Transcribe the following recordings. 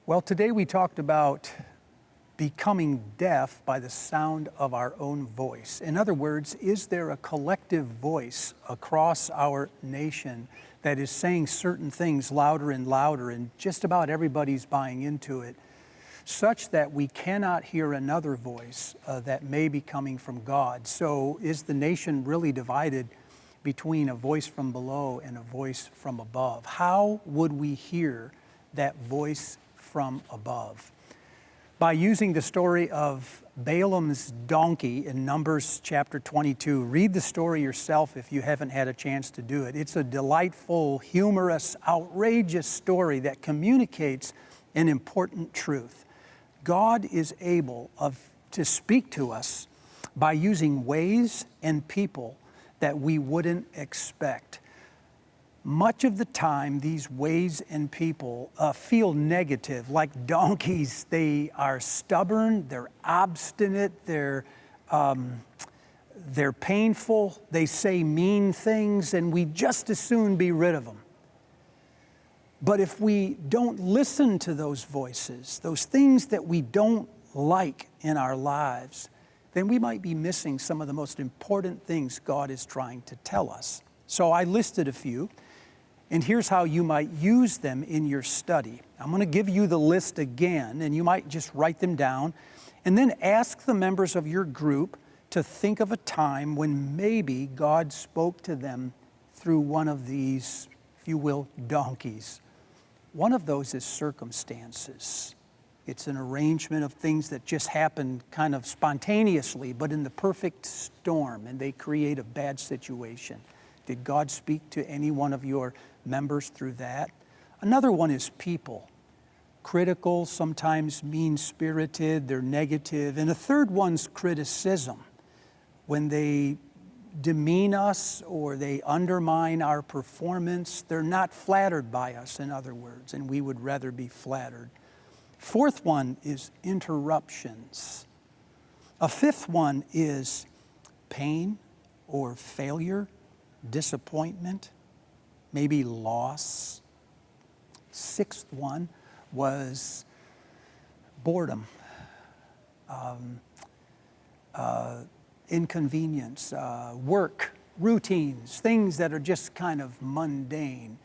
Well, today we talked about becoming deaf by the sound of our own voice. In other words, is there a collective voice across our nation that is saying certain things louder and louder, and just about everybody's buying into it, such that we cannot hear another voice that may be coming from God? So is the nation really divided between a voice from below and a voice from above? How would we hear that voice from above? By using the story of Balaam's donkey in Numbers chapter 22. Read the story yourself if you haven't had a chance to do it. It's a delightful, humorous, outrageous story that communicates an important truth. God is able to speak to us by using ways and people that we wouldn't expect. Much of the time, these ways and people feel negative, like donkeys. They are stubborn, they're obstinate, they're painful, they say mean things, and we just as soon be rid of them. But if we don't listen to those voices, those things that we don't like in our lives, then we might be missing some of the most important things God is trying to tell us. So I listed a few. And here's how you might use them in your study. I'm going to give you the list again, and you might just write them down, and then ask the members of your group to think of a time when maybe God spoke to them through one of these, if you will, donkeys. One of those is circumstances. It's an arrangement of things that just happen kind of spontaneously, but in the perfect storm, and they create a bad situation. Did God speak to any one of your members through that? Another one is people. Critical, sometimes mean-spirited, they're negative. And a third one's criticism. When they demean us or they undermine our performance, they're not flattered by us, in other words, and we would rather be flattered. Fourth one is interruptions. A fifth one is pain or failure, disappointment, maybe loss. Sixth one was boredom, inconvenience, work, routines, things that are just kind of mundane.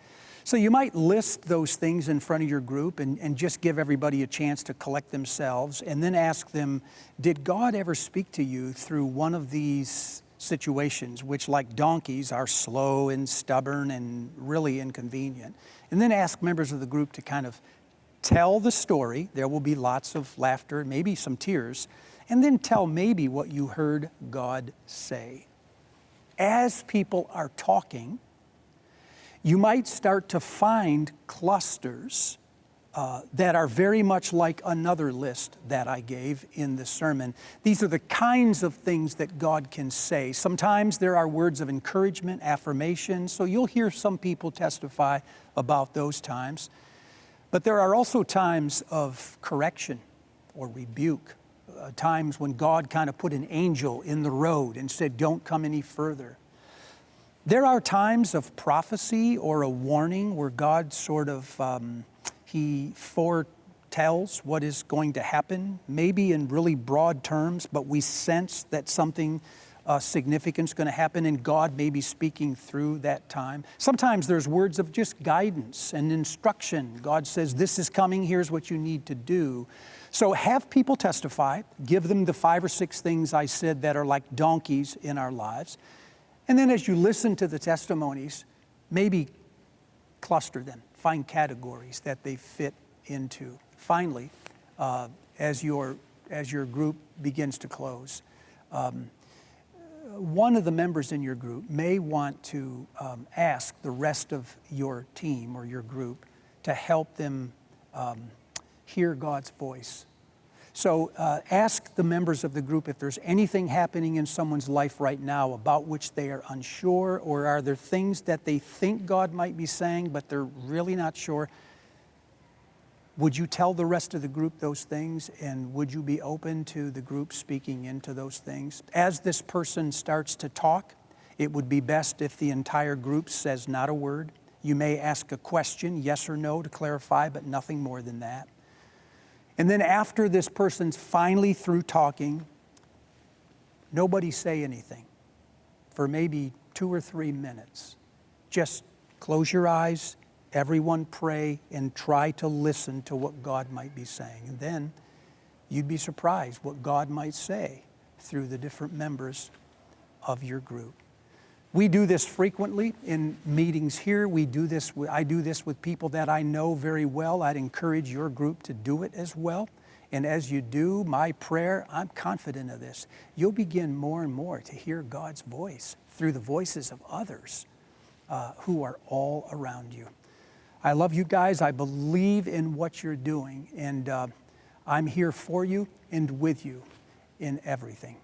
So you might list those things in front of your group and just give everybody a chance to collect themselves, and then ask them, did God ever speak to you through one of these situations, which, like donkeys, are slow and stubborn and really inconvenient? And then ask members of the group to kind of tell the story. There will be lots of laughter, maybe some tears, and then tell maybe what you heard God say. As people are talking, you might start to find clusters that are very much like another list that I gave in the sermon. These are the kinds of things that God can say. Sometimes there are words of encouragement, affirmation, so you'll hear some people testify about those times. But there are also times of correction or rebuke, times when God kind of put an angel in the road and said, don't come any further. There are times of prophecy or a warning where God sort of He foretells what is going to happen, maybe in really broad terms, but we sense that something significant is going to happen, and God may be speaking through that time. Sometimes there's words of just guidance and instruction. God says, this is coming, here's what you need to do. So have people testify, give them the 5 or 6 things I said that are like donkeys in our lives. And then as you listen to the testimonies, maybe cluster them. Find categories that they fit into. Finally, as your group begins to close, one of the members in your group may want to ask the rest of your team or your group to help them hear God's voice. So ask the members of the group if there's anything happening in someone's life right now about which they are unsure, or are there things that they think God might be saying, but they're really not sure. Would you tell the rest of the group those things, and would you be open to the group speaking into those things? As this person starts to talk, it would be best if the entire group says not a word. You may ask a question, yes or no, to clarify, but nothing more than that. And then after this person's finally through talking, nobody say anything for maybe 2 or 3 minutes. Just close your eyes, everyone pray, and try to listen to what God might be saying. And then you'd be surprised what God might say through the different members of your group. We do this frequently in meetings here. I do this with people that I know very well. I'd encourage your group to do it as well. And as you do, my prayer, I'm confident of this, you'll begin more and more to hear God's voice through the voices of others who are all around you. I love you guys. I believe in what you're doing. And I'm here for you and with you in everything.